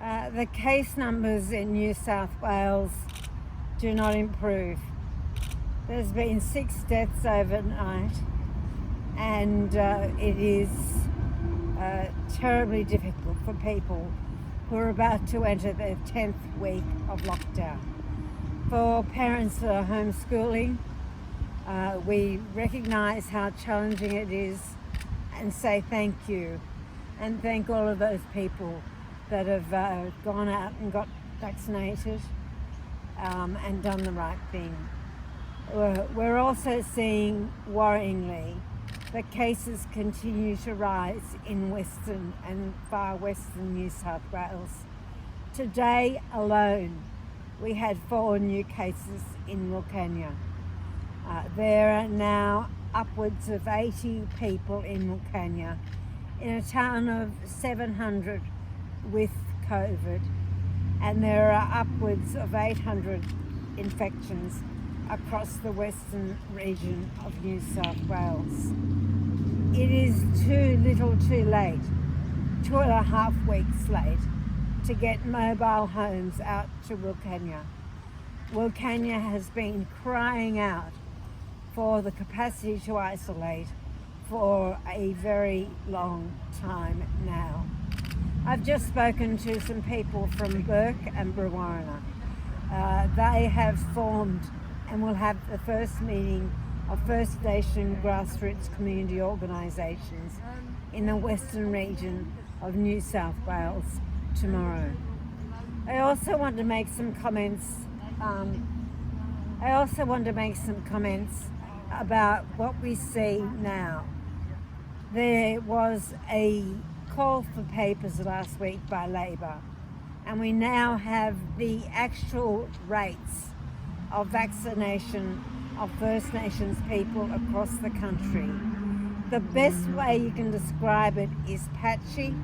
The case numbers in New South Wales do not improve. There's been 6 deaths overnight, and it is terribly difficult for people who are about to enter their 10th week of lockdown. For parents that are homeschooling, we recognise how challenging it is and say thank you, and thank all of those people that have gone out and got vaccinated and done the right thing. We're also seeing, worryingly, that cases continue to rise in western and far western New South Wales. Today alone, we had 4 new cases in Wilcannia. There are now upwards of 80 people in Wilcannia, in a town of 700 with COVID, and there are upwards of 800 infections across the western region of New South Wales. It is too little too late, 2.5 weeks late, to get mobile homes out to Wilcannia. Wilcannia has been crying out for the capacity to isolate for a very long time now. I've just spoken to some people from Burke and Brewarrina. They have formed and will have the first meeting of First Nation grassroots community organisations in the western region of New South Wales tomorrow. I also want to make some comments. About what we see now. There was a call for papers last week by Labor, and we now have the actual rates of vaccination of First Nations people across the country. The best way you can describe it is patchy.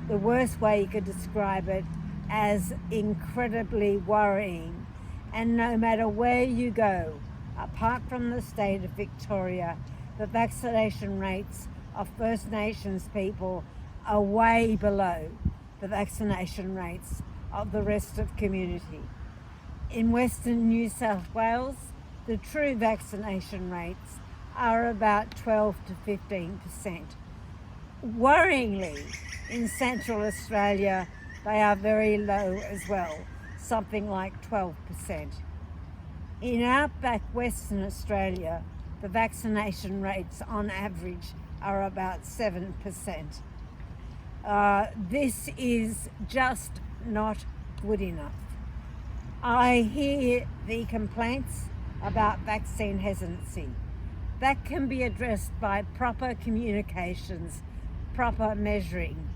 The worst way you could describe it as incredibly worrying. And no matter where you go, apart from the state of Victoria, the vaccination rates of First Nations people are way below the vaccination rates of the rest of community. In Western New South Wales, the true vaccination rates are about 12 to 15%. Worryingly, in Central Australia, they are very low as well, something like 12%. In outback Western Australia, the vaccination rates on average are about 7%. This is just not good enough. I hear the complaints about vaccine hesitancy. That can be addressed by proper communications, proper measuring.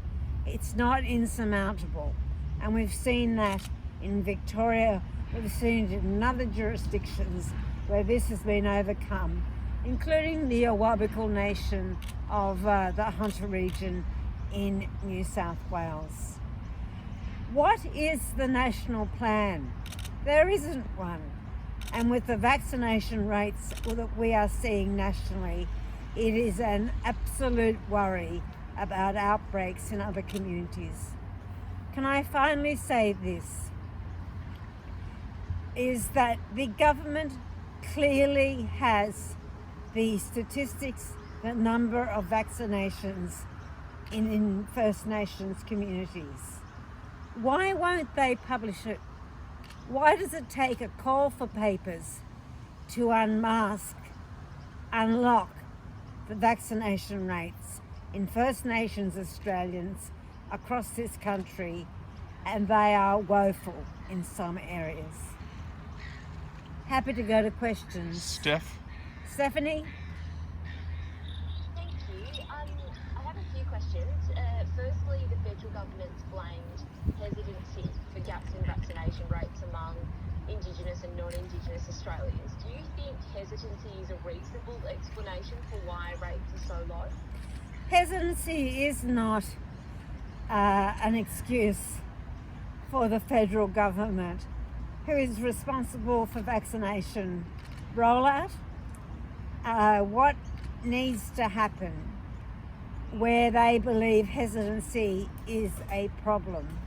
It's not insurmountable, and we've seen that in Victoria. We've seen it in other jurisdictions where this has been overcome, including the Awabakal Nation of the Hunter region in New South Wales. What is the national plan? There isn't one. And with the vaccination rates that we are seeing nationally, it is an absolute worry about outbreaks in other communities. Can I finally say this? Is that the government clearly has the statistics, the number of vaccinations in First Nations communities. Why won't they publish it? Why does it take a call for papers to unlock the vaccination rates in First Nations Australians across this country, and they are woeful in some areas? Happy to go to questions. Stephanie? Thank you. I have a few questions. Firstly, the federal government's blamed hesitancy for gaps in vaccination rates among Indigenous and non-Indigenous Australians. Do you think hesitancy is a reasonable explanation for why rates are so low? Hesitancy is not an excuse for the federal government, who is responsible for vaccination rollout. What needs to happen where they believe hesitancy is a problem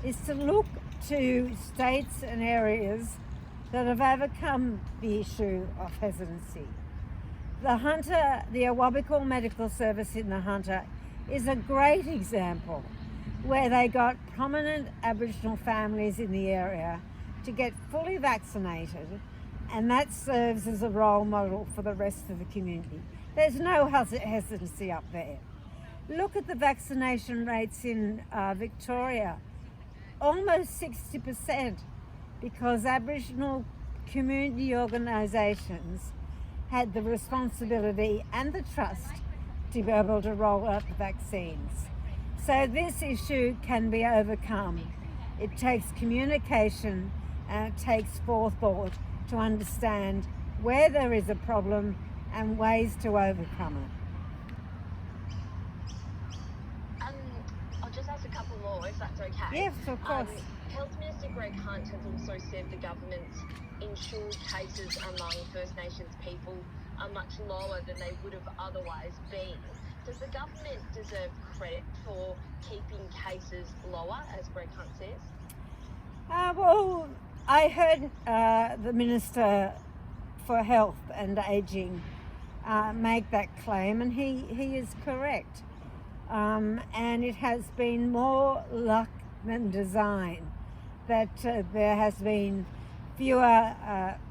is to look to states and areas that have overcome the issue of hesitancy. The Awabakal Medical Service in the Hunter is a great example where they got prominent Aboriginal families in the area to get fully vaccinated, and that serves as a role model for the rest of the community. There's no hesitancy up there. Look at the vaccination rates in Victoria, almost 60%, because Aboriginal community organisations had the responsibility and the trust to be able to roll out the vaccines. So this issue can be overcome. It takes communication and it takes forethought to understand where there is a problem and ways to overcome it. I'll just ask a couple more, if that's okay. Yes, of course. Health Minister Greg Hunt has also said the government's insured cases among First Nations people are much lower than they would have otherwise been. Does the government deserve credit for keeping cases lower, as Greg Hunt says? Well, I heard the Minister for Health and Ageing make that claim, and he is correct. And it has been more luck than design that there has been fewer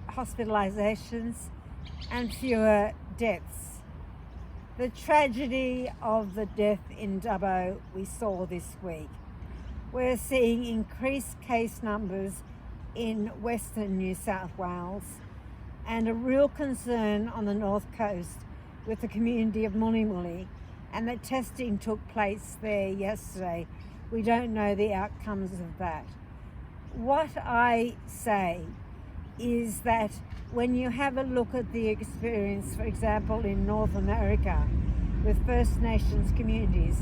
hospitalizations and fewer deaths. The tragedy of the death in Dubbo we saw this week. We're seeing increased case numbers in Western New South Wales and a real concern on the North Coast with the community of Mully, and the testing took place there yesterday. We don't know the outcomes of that. What I say is that when you have a look at the experience, for example, in North America with First Nations communities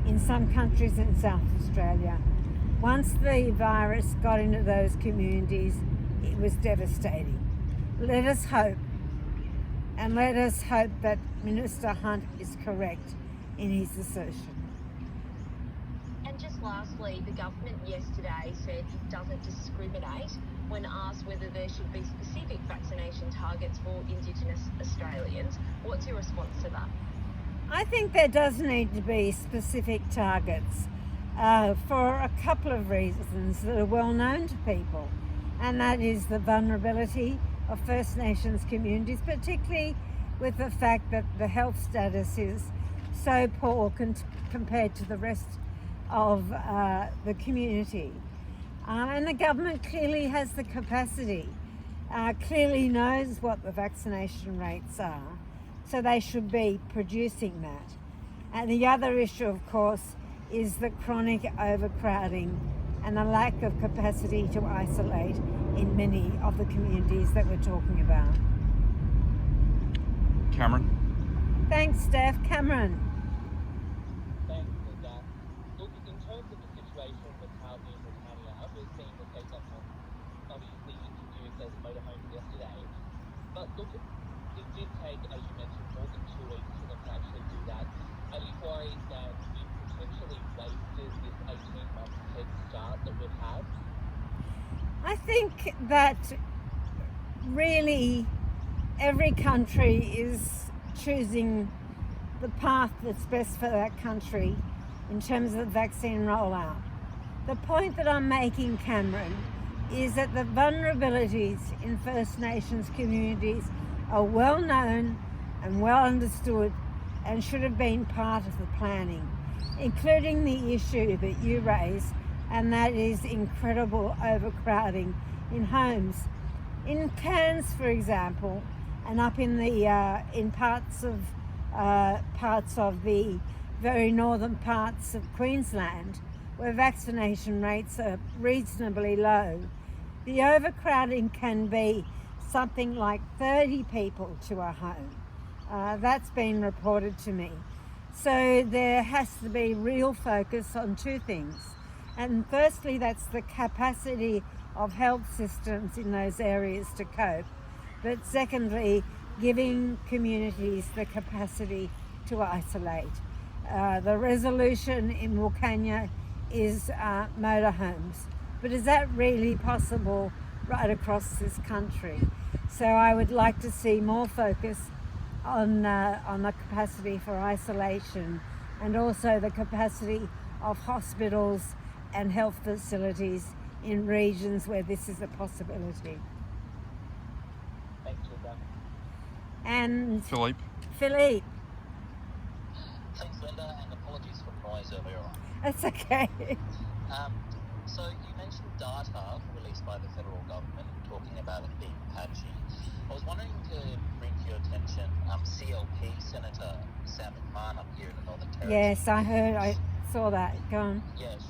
in some countries in South Australia, once the virus got into those communities, it was devastating. Let us hope that Minister Hunt is correct in his assertion. And just lastly, the government yesterday said it doesn't discriminate when asked whether there should be specific vaccination targets for Indigenous Australians. What's your response to that? I think there does need to be specific targets for a couple of reasons that are well known to people, and that is the vulnerability of First Nations communities, particularly with the fact that the health status is so poor compared to the rest of the community. And the government clearly has the capacity, clearly knows what the vaccination rates are, so they should be producing that. And the other issue, of course, is the chronic overcrowding and the lack of capacity to isolate in many of the communities that we're talking about. Cameron? Thanks, Steph. Cameron? Thanks, Linda. Look, in terms of the situation with housing in Britannia, we're seeing the take up on obviously introduced as motorhomes yesterday. But look, it did take, as you mentioned, more than 2 weeks for them to actually do that. Are you worried that we've potentially wasted this 18-month head start that we've had? I think that really every country is choosing the path that's best for that country in terms of the vaccine rollout. The point that I'm making, Cameron, is that the vulnerabilities in First Nations communities are well known and well understood and should have been part of the planning, including the issue that you raised, and that is incredible overcrowding in homes. In Cairns, for example, and up in the in parts of the very northern parts of Queensland, where vaccination rates are reasonably low, the overcrowding can be something like 30 people to a home. That's been reported to me. So there has to be real focus on two things. And firstly, that's the capacity of health systems in those areas to cope. But secondly, giving communities the capacity to isolate. The resolution in Wilcannia is motorhomes. But is that really possible right across this country? So I would like to see more focus on the capacity for isolation, and also the capacity of hospitals and health facilities in regions where this is a possibility. Thanks, Linda. And Philippe. Philippe, Thanks, Linda, and apologies for the noise earlier on. it's okay. So you mentioned data released by the federal government, talking about it being patchy. I was wondering to bring to your attention CLP Senator Sam McMahon up here in the Northern Territory. Yes, I heard, I saw that. Go on. Yes,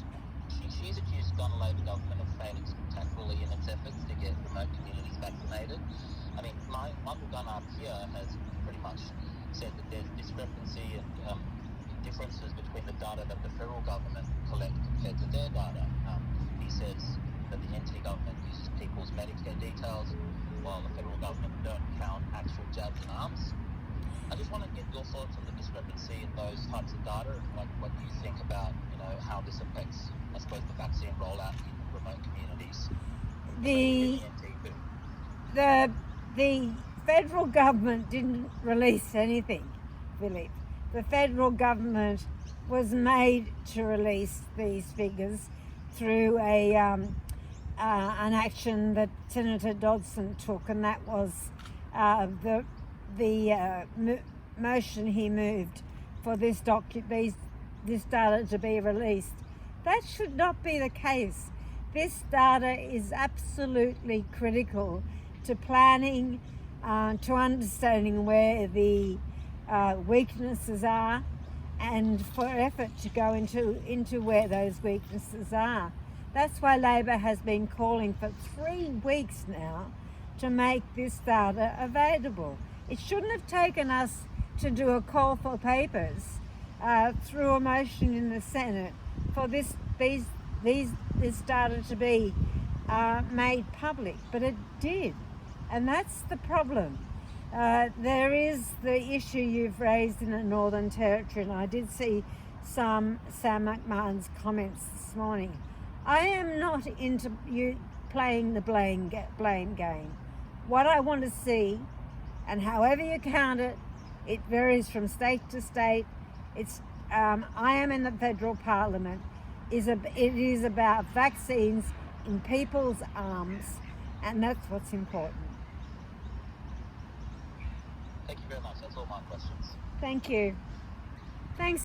she's accused the Ghana Labor government of failing spectacularly in its efforts to get remote communities vaccinated. I mean, Michael Gunn up here has pretty much said that there's discrepancy and differences between the data that the federal government collect compared to their data. He says that the NT government uses people's Medicare details, while the federal government don't count actual jabs and arms. I just want to get your thoughts on the discrepancy in those types of data, and what you think about, how this affects, I suppose, the vaccine rollout in remote communities. The federal government didn't release anything, Philip. The federal government was made to release these figures through an action that Senator Dodson took, and that was the motion he moved for this data to be released. That should not be the case. This data is absolutely critical to planning, to understanding where the weaknesses are, and for effort to go into where those weaknesses are. That's why Labor has been calling for 3 weeks now to make this data available. It shouldn't have taken us to do a call for papers through a motion in the Senate for this data to be made public, but it did, and that's the problem. There is the issue you've raised in the Northern Territory, and I did see some Sam McMahon's comments this morning. I am not into you playing the blame game. What I want to see, and however you count it, it varies from state to state. I am in the federal parliament. It is about vaccines in people's arms, and that's what's important. Thank you very much. That's all my questions. Thank you.